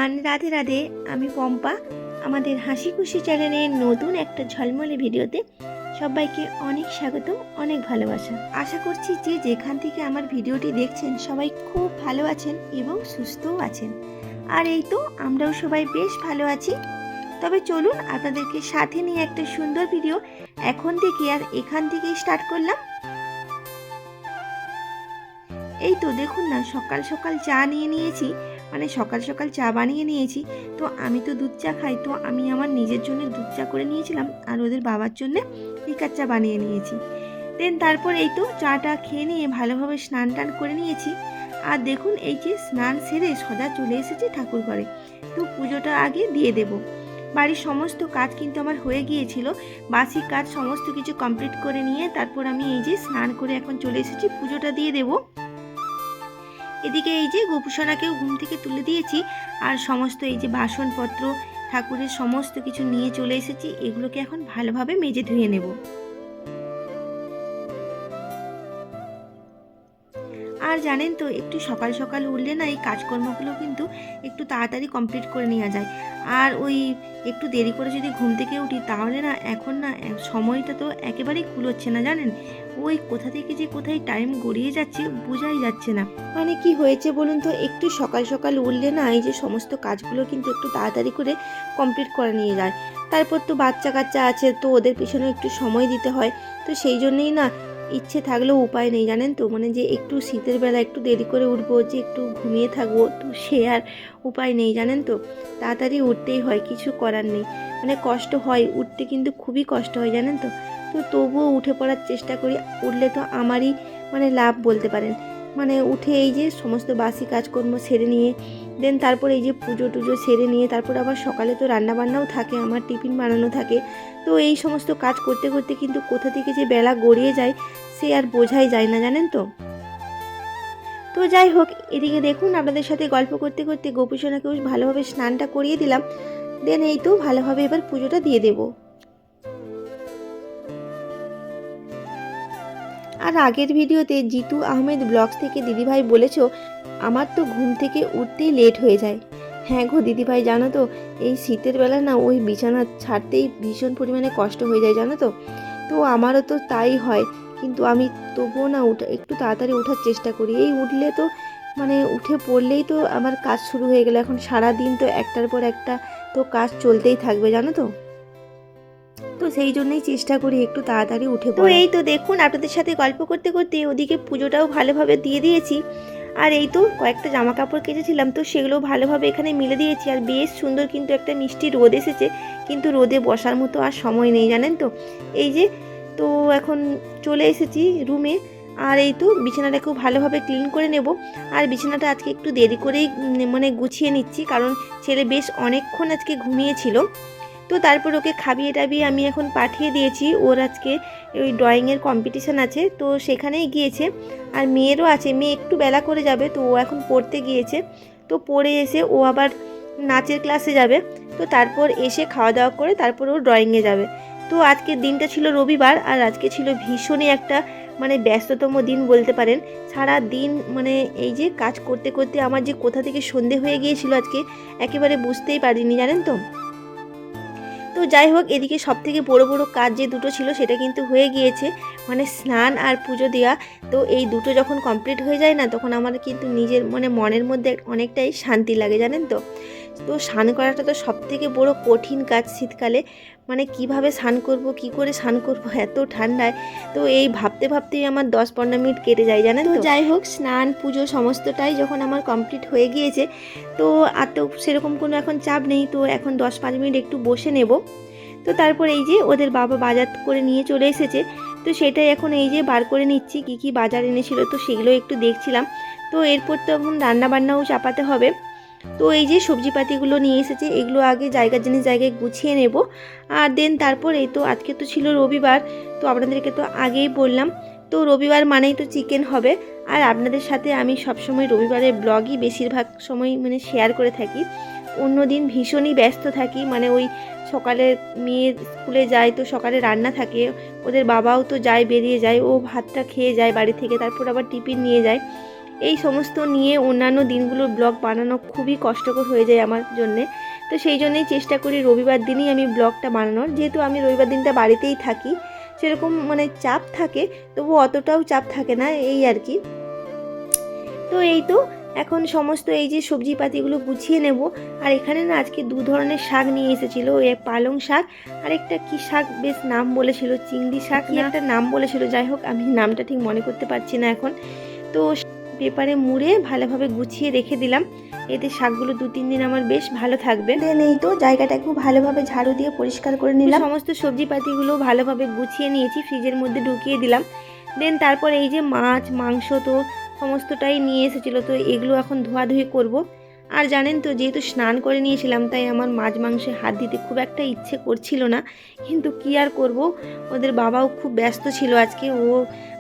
Everyone, Radhe Radhe. আমি পম্পা। আমাদের হাসি খুশি চ্যানেলের নতুন একটা ঝলমলে ভিডিওতে সবাইকে অনেক স্বাগত, অনেক ভালোবাসা। আশা করছি যে যেখান থেকে আমার ভিডিওটি দেখছেন সবাই খুব ভালো আছেন এবং সুস্থও আছেন। আর এই তো আমরাও সবাই বেশ ভালো আছি। তবে চলুন আপনাদেরকে সাথে নিয়ে একটা সুন্দর ভিডিও এখন থেকে আর এখান থেকেই স্টার্ট করলাম। এই তো দেখুন না, সকাল সকাল চা নিয়ে নিয়েছি, মানে সকাল সকাল চা বানিয়ে নিয়েছি। তো আমি তো দুধ চা খাই, তো আমি আমার নিজের জন্য দুধ চা করে নিয়েছিলাম আর ওদের বাবার জন্য লিকার চা বানিয়ে নিয়েছি। দেন তারপর এই তো চাটা খেয়ে নিয়ে ভালোভাবে স্নান টান করে নিয়েছি। আর দেখুন এই যে স্নান সেরে সোজা চলে এসেছি ঠাকুর ঘরে। তো পুজোটা আগে দিয়ে দেব। বাড়ির সমস্ত কাজ কিন্তু আমার হয়ে গিয়েছিল, বাসি কাজ সমস্ত কিছু কমপ্লিট করে নিয়ে তারপর আমি এই যে স্নান করে এখন চলে এসেছি পুজোটা দিয়ে দেবো। এদিকে এই যে গোপুসোনাকেও ঘুম থেকে তুলে দিয়েছি আর সমস্ত এই যে বাসনপত্র ঠাকুরের সমস্ত কিছু নিয়ে চলে এসেছি। এগুলোকে এখন ভালোভাবে মেজে ধুয়ে নেব। আর জানেন তো, একটু সকাল সকাল উঠলে না এই কাজকর্মগুলো কিন্তু একটু তাড়াতাড়ি কমপ্লিট করে নেওয়া যায়। আর ওই একটু দেরি করে যদি ঘুম থেকে উঠি তাহলে না এখন না সময়টা তো একেবারেই কুলোচ্ছে না, জানেন। ওই কোথা থেকে যে কোথায় টাইম গড়িয়ে যাচ্ছে বোঝাই যাচ্ছে না। মানে কি হয়েছে বলুন তো, একটু সকাল সকাল উঠলে না এই যে সমস্ত কাজগুলো কিন্তু একটু তাড়াতাড়ি করে কমপ্লিট করে নিয়ে যায়। তারপর তো বাচ্চা কাচ্চা আছে, তো ওদের পিছনে একটু সময় দিতে হয়। তো সেই জন্যই না ইচ্ছে থাকলেও উপায় নেই, জানেন তো, মানে যে একটু শীতের বেলা একটু দেরি করে উঠবো, যে একটু ঘুমিয়ে থাকবো, তো সে আর উপায় নেই, জানেন তো। তাড়াতাড়ি উঠতেই হয়, কিছু করার নেই। মানে কষ্ট হয় উঠতে, কিন্তু খুবই কষ্ট হয়, জানেন তো। তো তবুও উঠে পড়ার চেষ্টা করি। উঠলে তো আমারই মানে লাভ বলতে পারেন। মানে উঠে এই যে সমস্ত বাসি কাজকর্ম সেরে নিয়ে দেন তারপর এই যে পুজো টুজো সেরে নিয়ে তারপর আবার সকালে তো রান্নাবান্নাও থাকে, আমার টিফিন বানানো থাকে। তো এই সমস্ত কাজ করতে করতে কিন্তু কোথা থেকে যে বেলা গড়িয়ে যায় সে আর বোঝাই যায় না, জানেন তো। তো যাই হোক, এদিকে দেখুন আপনাদের সাথে গল্প করতে করতে গোপুসোনাকেও ভালোভাবে স্নানটা করিয়ে দিলাম। দেন এই তো ভালোভাবে এবার পুজোটা দিয়ে দেবো। আর আগের ভিডিওতে জিতু আহমেদ ব্লগস থেকে দিদিভাই বলেছো আমার তো ঘুম থেকে উঠতেই লেট হয়ে যায়। হ্যাঁ গো দিদিভাই, জানো তো এই শীতের বেলা না ওই বিছানা ছাড়তেই ভীষণ পরিমাণে কষ্ট হয়ে যায়, জানো তো। তো আমারও তো তাই হয়, কিন্তু আমি তবুও না একটু তাড়াতাড়ি ওঠার চেষ্টা করি। এই উঠলে তো মানে উঠে পড়লেই তো আমার কাজ শুরু হয়ে গেল। এখন সারা দিন তো একটার পর একটা তো কাজ চলতেই থাকবে, জানো তো। তো সেই জন্যই চেষ্টা করি একটু তাড়াতাড়ি উঠে পড়ার। তো এই তো দেখুন আপনাদের সাথে গল্প করতে করতে ওদিকে পুজোটাও ভালোভাবে দিয়ে দিয়েছি। আর এই তো কয়েকটা জামা কাপড় কেচেছিলাম, তো সেগুলো ভালোভাবে এখানে মিলে দিয়েছি। আর বেশ সুন্দর কিন্তু একটা মিষ্টি রোদ এসেছে, কিন্তু রোদে বসার মতো আর সময় নেই, জানেন তো। এই যে তো এখন চলে এসেছি রুমে। আর এই তো বিছানাটা খুব ভালোভাবে ক্লিন করে নেব। আর বিছানাটা আজকে একটু দেরি করেই মানে গুছিয়ে নিচ্ছি, কারণ ছেলে বেশ অনেকক্ষণ আজকে ঘুমিয়েছিল। তো তারপর ওকে খাবিয়ে টাবিয়ে আমি এখন পাঠিয়ে দিয়েছি। ওর আজকে ওই ড্রয়িংয়ের কম্পিটিশান আছে, তো সেখানেই গিয়েছে। আর মেয়েরও আছে, মেয়ে একটু বেলা করে যাবে, তো ও এখন পড়তে গিয়েছে। তো পড়ে এসে ও আবার নাচের ক্লাসে যাবে। তো তারপর এসে খাওয়া দাওয়া করে তারপর ও ড্রয়িংয়ে যাবে। তো আজকের দিনটা ছিল রবিবার, আর আজকে ছিল ভীষণই একটা মানে ব্যস্ততম দিন বলতে পারেন। সারা দিন মানে এই যে কাজ করতে করতে আমার যে কোথা থেকে সন্ধে হয়ে গিয়েছিল আজকে একেবারে বুঝতেই পারিনি, জানেন তো। তো যাই হোক, এদিকে সব থেকে বড় বড় কাজ যে দুটো ছিল সেটা কিন্তু হয়ে গিয়েছে, মানে স্নান আর পুজো দেওয়া। তো এই দুটো যখন কমপ্লিট হয়ে যায় না, তখন আমার কিন্তু নিজের মানে মনের মধ্যে অনেকটাই শান্তি লাগে, জানেন তো। তো স্নান করাটা তো সব থেকে বড় কঠিন কাজ শীতকালে। মানে কিভাবে স্নান করব, কি করে স্নান করব এত ঠান্ডায়। তো এই ভাবতে ভাবতেই আমার 10-15 মিনিট কেটে যায়, জানেন তো। যাই হোক, স্নান পুজো সমস্তটাই যখন আমার কমপ্লিট হয়ে গিয়েছে, তো আর তো সেরকম কোনো এখন চাপ নেই। তো এখন 10-5 মিনিট একটু বসে নেব। তো তারপর এই যে ওদের বাবা বাজার করে নিয়ে চলে এসেছে, তো সেটাই এখন এই যে বার করে নিচ্ছি। কি কি বাজার এনেছিল তো সেগুলো একটু দেখছিলাম। তো এরপর তো এখন রান্নাবান্নাও চাপাতে হবে। তো এই যে সবজিপাতিগুলো নিয়ে এসেছে, এগুলো আগে জায়গার জিনিস জায়গায় গুছিয়ে নেব। আর দেন তারপর এই তো আজকে তো ছিল রবিবার, তো আপনাদেরকে তো আগেই বললাম। তো রবিবার মানেই তো চিকেন হবে। আর আপনাদের সাথে আমি সবসময় রবিবারের ব্লগই বেশিরভাগ সময় মানে শেয়ার করে থাকি। অন্য দিন ভীষণই ব্যস্ত থাকি, মানে ওই সকালে মেয়ের স্কুলে যায়, তো সকালে রান্না থাকে। ওদের বাবাও তো যায়, বেরিয়ে যায়, ও ভাতটা খেয়ে যায় বাড়ি থেকে, তারপর আবার টিফিন নিয়ে যায়। এই সমস্ত নিয়ে অন্যান্য দিনগুলোর ব্লগ বানানো খুবই কষ্টকর হয়ে যায় আমার জন্যে। তো সেই জন্যই চেষ্টা করি রবিবার দিনই আমি ব্লগটা বানানোর, যেহেতু আমি রবিবার দিনটা বাড়িতেই থাকি, সেরকম মানে চাপ থাকে, তবু অতটাও চাপ থাকে না, এই আর কি। তো এই তো এখন সমস্ত এই যে সবজিপাতিগুলো গুছিয়ে নেব। আর এখানে না আজকে 2 ধরনের শাক নিয়ে এসেছিলো, পালং শাক আর একটা কি শাক বেশ নাম বলেছিল, চিংড়ি শাক কি একটা নাম বলেছিল, যাই হোক আমি নামটা ঠিক মনে করতে পারছি না এখন। তো পেপারে মুড়ে ভালোভাবে গুছিয়ে রেখে দিলাম, এতে শাকগুলো 2-3 দিন আমার বেশ ভালো থাকবে। দেন এই তো জায়গাটাকে ভালোভাবে ঝাড়ু দিয়ে পরিষ্কার করে নিলাম, সমস্ত সবজিপাতিগুলো ভালোভাবে গুছিয়ে নিয়েছি, ফ্রিজের মধ্যে ঢুকিয়ে দিলাম। দেন তারপর এই যে মাছ মাংস তো সমস্তটাই নিয়ে এসেছিলো, তো এগুলো এখন ধোয়াধুয়ি করব। আর জানেন তো, যেহেতু স্নান করে নিয়েছিলাম তাই আমার মাছ মাংসে হাত দিতে খুব একটা ইচ্ছে করছিল না, কিন্তু কি আর করব, ওদের বাবাও খুব ব্যস্ত ছিল আজকে, ও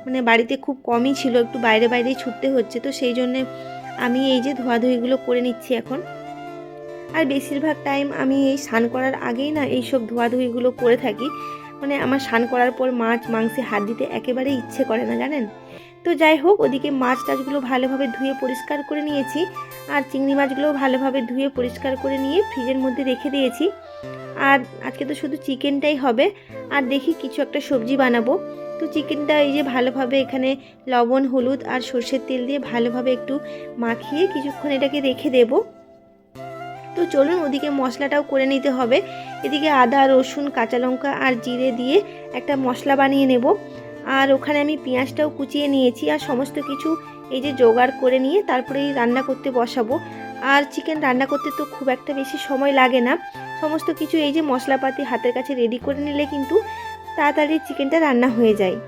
মানে বাড়িতে খুব কমই ছিল, একটু বাইরে বাইরেই ছুটতে হচ্ছে, তো সেই জন্যে আমি এই যে ধোয়াধুয়িগুলো করে নিচ্ছি এখন। আর বেশিরভাগ টাইম আমি এই স্নান করার আগেই না এইসব ধোয়াধুয়িগুলো করে থাকি, মানে আমার স্নান করার পর মাছ মাংসে হাত দিতে একেবারেই ইচ্ছে করে না জানেন। তো যাই হোক, ওদিকে মাছ টাছগুলো ভালোভাবে ধুয়ে পরিষ্কার করে নিয়েছি, আর চিংড়ি মাছগুলোও ভালোভাবে ধুয়ে পরিষ্কার করে নিয়ে ফ্রিজের মধ্যে রেখে দিয়েছি। আর আজকে তো শুধু চিকেনটাই হবে, আর দেখি কিছু একটা সবজি বানাবো। তো চিকেনটা এই যে ভালোভাবে এখানে লবণ হলুদ আর সর্ষের তেল দিয়ে ভালোভাবে একটু মাখিয়ে কিছুক্ষণ এটাকে রেখে দেবো। তো চলুন ওদিকে মশলাটাও করে নিতে হবে। এদিকে আদা রসুন কাঁচা লঙ্কা আর জিরে দিয়ে একটা মশলা বানিয়ে নেব। আর ওখানে আমি পেঁয়াজটাও কুচিয়ে নিয়েছি, আর সমস্ত কিছু এই যে জোগাড় করে নিয়ে তারপরেই রান্না করতে বসাবো। আর চিকেন রান্না করতে তো খুব একটা বেশি সময় লাগে না, সমস্ত কিছু এই যে মশলাপাতি হাতের কাছে রেডি করে নিলে কিন্তু তাড়াতাড়ি চিকেনটা রান্না হয়ে যায়।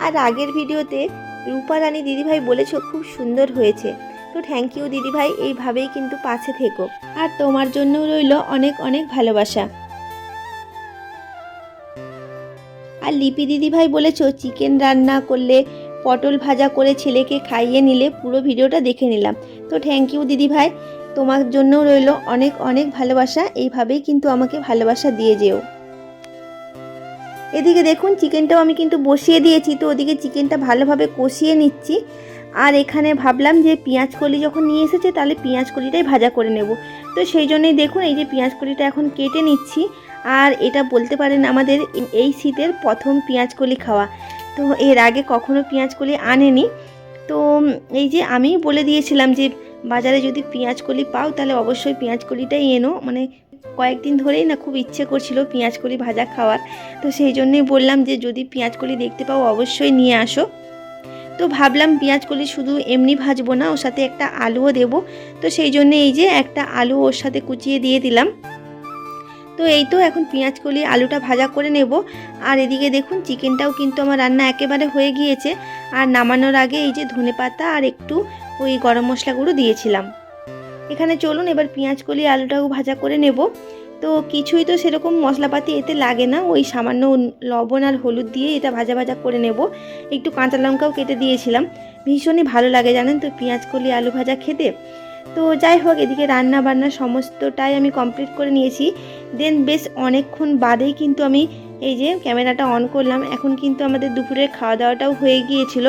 আর আগের ভিডিওতে রূপা রানী দিদিভাই বলেছো খুব সুন্দর হয়েছে, তো থ্যাংক ইউ দিদিভাই, এইভাবেই কিন্তু পাশে থেকো, আর তোমার জন্যও রইল অনেক অনেক ভালোবাসা। আর লিপি দিদিভাই বলেছো চিকেন রান্না করলে পটল ভাজা করে ছেলেকে খাইয়ে নিলে, পুরো ভিডিওটা দেখে নিলাম, তো থ্যাংক ইউ দিদিভাই, তোমার জন্যও রইল অনেক অনেক ভালোবাসা, এইভাবেই কিন্তু আমাকে ভালোবাসা দিয়ে যেও। এদিকে দেখুন চিকেনটাও আমি কিন্তু বসিয়ে দিয়েছি, তো ওদিকে চিকেনটা ভালোভাবে কষিয়ে নিচ্ছি। আর এখানে ভাবলাম যে পেঁয়াজ কলি যখন নিয়ে এসেছে তাহলে পেঁয়াজ কলিটাই ভাজা করে নেব, তো সেই জন্যই দেখুন এই যে পেঁয়াজ কলিটা এখন কেটে নিচ্ছি। আর এটা বলতে পারেন আমাদের এই শীতের প্রথম পেঁয়াজ কলি খাওয়া, তো এর আগে কখনো পেঁয়াজ কলি আনেনি। তো এই যে আমি বলে দিয়েছিলাম যে বাজারে যদি পেঁয়াজ কলি পাও তাহলে অবশ্যই পেঁয়াজ কলিটাই এনো, মানে কয়েকদিন ধরেই না খুব ইচ্ছে করছিল পেঁয়াজ কলি ভাজা খাওয়ার, তো সেই জন্যই বললাম যে যদি পেঁয়াজ কলি দেখতে পাও অবশ্যই নিয়ে আসো। তো ভাবলাম পেঁয়াজ কলি শুধু এমনি ভাজবো না, ওর সাথে একটা আলুও দেবো, তো সেই জন্য এই যে একটা আলু ওর সাথে কুচিয়ে দিয়ে দিলাম। তো এই তো এখন পেঁয়াজ কলি আলুটা ভাজা করে নেব। আর এদিকে দেখুন চিকেনটাও কিন্তু আমার রান্না একেবারে হয়ে গিয়েছে, আর নামানোর আগে এই যে ধনেপাতা আর একটু ওই গরম মশলা গুঁড়ো দিয়েছিলাম। এখানে চলুন এবার পেঁয়াজ কলি আলুটাও ভাজা করে নেব। তো কিছুই তো সেরকম মশলাপাতি এতে লাগে না, ওই সামান্য লবণ আর হলুদ দিয়ে এটা ভাজা ভাজা করে নেব। একটু কাঁচা লঙ্কাও কেটে দিয়েছিলাম, ভীষণই ভালো লাগে জানেন তো পেঁয়াজ কলি আলু ভাজা খেতে। তো যাই হোক এদিকে রান্না বান্না সমস্তটাই আমি কমপ্লিট করে নিয়েছি। দেন বেশ অনেকক্ষণ বাদেই কিন্তু আমি এই যে ক্যামেরাটা অন করলাম, এখন কিন্তু আমাদের দুপুরের খাওয়া দাওয়াটাও হয়ে গিয়েছিল।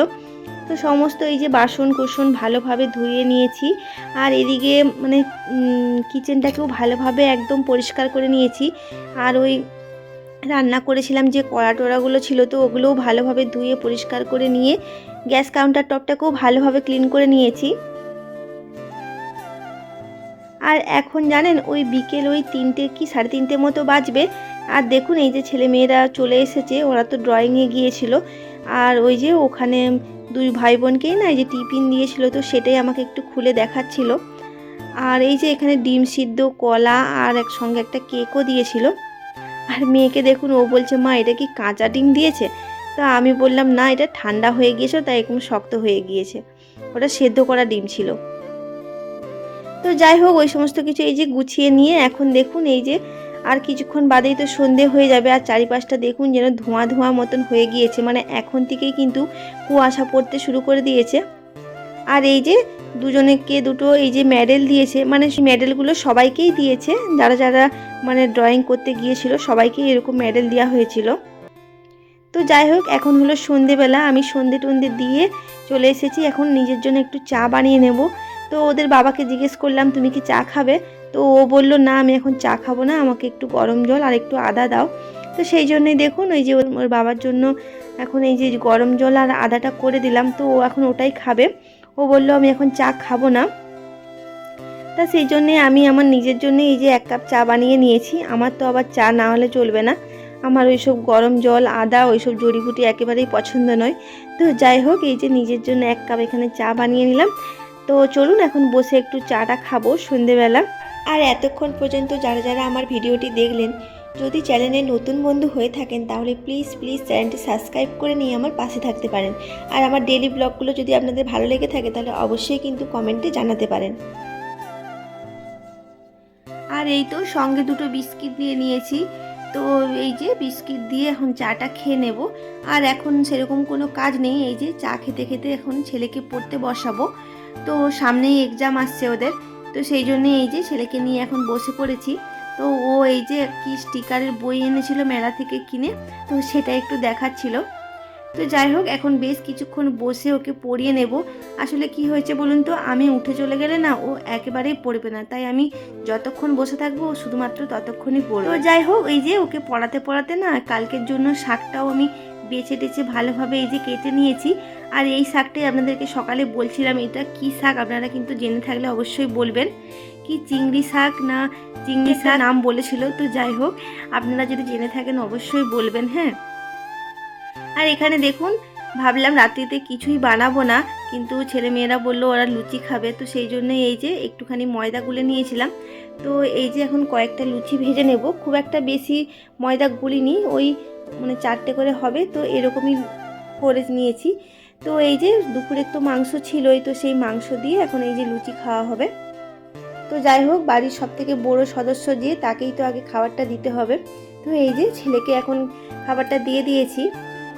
তো সমস্ত এই যে বাসন কোসন ভালোভাবে ধুয়ে নিয়েছি, আর এদিকে মানে কিচেনটাকেও ভালোভাবে একদম পরিষ্কার করে নিয়েছি। আর ওই রান্না করেছিলাম যে কড়া টোড়াগুলো ছিল, তো ওগুলোও ভালোভাবে ধুয়ে পরিষ্কার করে নিয়ে গ্যাস কাউন্টার টপটাকেও ভালোভাবে ক্লিন করে নিয়েছি। আর এখন জানেন ওই বিকেল ওই 3টে কি 3:30 মতো বাজবে। আর দেখুন এই যে ছেলে মেয়েরা চলে এসেছে, ওরা তো ড্রয়িংয়ে গিয়েছিল, আর ওই যে ওখানে 2 ভাই বোনকেই না এই যে টিফিন দিয়েছিল, তো সেটাই আমাকে একটু খুলে দেখাচ্ছিল। আর এই যে এখানে ডিম সিদ্ধ কলা আর একসঙ্গে একটা কেকও দিয়েছিল। আর মেয়েকে দেখুন ও বলছে মা এটা কি কাঁচা ডিম দিয়েছে, তা আমি বললাম না এটা ঠান্ডা হয়ে গিয়েছে তাই এরকম শক্ত হয়ে গিয়েছে, ওটা সেদ্ধ করা ডিম ছিল। তো যাই হোক ওই সমস্ত কিছু এই যে গুছিয়ে নিয়ে এখন দেখুন এই যে আর কিছুক্ষণ বাদেই তো সন্ধে হয়ে যাবে। আর চারিপাশটা দেখুন যেন ধোঁয়া ধোঁয়া মতন হয়ে গিয়েছে, মানে এখন থেকেই কিন্তু কুয়াশা পড়তে শুরু করে দিয়েছে। আর এই যে দুজনেকে দুটো এই যে মেডেল দিয়েছে, মানে সেই মেডেলগুলো সবাইকেই দিয়েছে, যারা যারা মানে ড্রয়িং করতে গিয়েছিল সবাইকেই এরকম মেডেল দেওয়া হয়েছিল। তো যাই হোক, এখন হলো সন্ধেবেলা, আমি সন্ধে টন্ধে দিয়ে চলে এসেছি। এখন নিজের জন্য একটু চা বানিয়ে নেব। তো ওদের বাবাকে জিজ্ঞেস করলাম তুমি কি চা খাবে, তো ও বলল না আমি এখন চা খাবো না, আমাকে একটু গরম জল আর একটু আদা দাও। তো সেই জন্যই দেখুন ওই যে ওর বাবার জন্য এখন এই যে গরম জল আর আদাটা করে দিলাম, তো ও এখন ওটাই খাবে। ও বলল আমি এখন চা খাবো না। তা সেই জন্যে আমি আমার নিজের জন্য এই যে 1 কাপ চা বানিয়ে নিয়েছি। আমার তো আবার চা না হলে চলবে না, আমার ওইসব গরম জল আদা ওইসব জড়িবুটি একেবারেই পছন্দ নয়। তো যাই হোক, এই যে নিজের জন্য 1 কাপ এখানে চা বানিয়ে নিলাম। তো চলুন এখন বসে একটু চাটা খাবো সন্ধেবেলা। আর এতক্ষণ পর্যন্ত যারা যারা আমার ভিডিওটি দেখলেন, যদি চ্যানেলে নতুন বন্ধু হয়ে থাকেন তাহলে প্লিজ চ্যানেলটি সাবস্ক্রাইব করে নিয়ে আমার পাশে থাকতে পারেন। আর আমার ডেইলি ব্লগগুলো যদি আপনাদের ভালো লেগে থাকে তাহলে অবশ্যই কিন্তু কমেন্টে জানাতে পারেন। আর এই তো সঙ্গে দুটো বিস্কিট নিয়ে নিয়েছি। তো এই যে বিস্কিট দিয়ে এখন চাটা খেয়ে নেব। আর এখন সেরকম কোনো কাজ নেই, এই যে চা খেতে খেতে এখন ছেলেকে পড়তে বসাবো। তো সামনেই এক্সাম আসছে ওদের, তো সেই জন্যে এই যে ছেলেকে নিয়ে এখন বসে পড়েছি। তো ও এই যে কি স্টিকারের বই এনেছিল মেলা থেকে কিনে, তো সেটা একটু দেখাচ্ছিল। তো যাই হোক, এখন বেশ কিছুক্ষণ বসে ওকে পড়িয়ে নেব। আসলে কি হয়েছে বলুন তো, আমি উঠে চলে গেলে না ও একেবারেই পড়বে না, তাই আমি যতক্ষণ বসে থাকবো ও শুধুমাত্র ততক্ষণই পড়বে। তো যাই হোক, এই যে ওকে পড়াতে পড়াতে না কালকের জন্য শাকটাও আমি বেছে টেছে ভালোভাবে এই যে কেটে নিয়েছি। আর এই শাকটাই আপনাদেরকে সকালে বলছিলাম, এটা কি শাক আপনারা কিন্তু জেনে থাকলে অবশ্যই বলবেন। কি চিংড়ি শাক না চিংড়ি শাক নাম বলেছিল। তো যাই হোক, আপনারা যদি জেনে থাকেন অবশ্যই বলবেন, হ্যাঁ। আর এখানে দেখুন, ভাবলাম রাত্রিতে কিছুই বানাবো না, কিন্তু ছেলেমেয়েরা বললো ওরা লুচি খাবে, তো সেই জন্য এই যে একটুখানি ময়দা গুলে নিয়েছিলাম। তো এই যে এখন কয়েকটা লুচি ভেজে নেব, খুব একটা বেশি ময়দা গুলিনি, ওই মানে 4টে করে হবে, তো এরকমই করে নিয়েছি। তো এই যে দুপুরের তো মাংস ছিলই, তো সেই মাংস দিয়ে এখন এই যে লুচি খাওয়া হবে। তো যাই হোক, বাড়ির সবথেকে বড় সদস্য যে, তাকেই তো আগে খাবারটা দিতে হবে। তো এই যে ছেলেকে এখন খাবারটা দিয়ে দিয়েছি।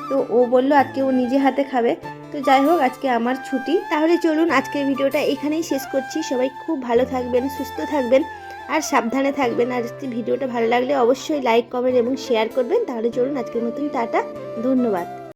তো ও বললো আজকে ও নিজে হাতে খাবে। তো যাই হোক, আজকে আমার ছুটি। তাহলে চলুন আজকের ভিডিওটা এখানেই শেষ করছি। সবাই খুব ভালো থাকবেন, সুস্থ থাকবেন আর সাবধানে থাকবেন। আর আজকে ভিডিওটা ভালো লাগলে অবশ্যই লাইক কমেন্ট এবং শেয়ার করবেন। তাহলে চলুন আজকের মতন টাটা, ধন্যবাদ।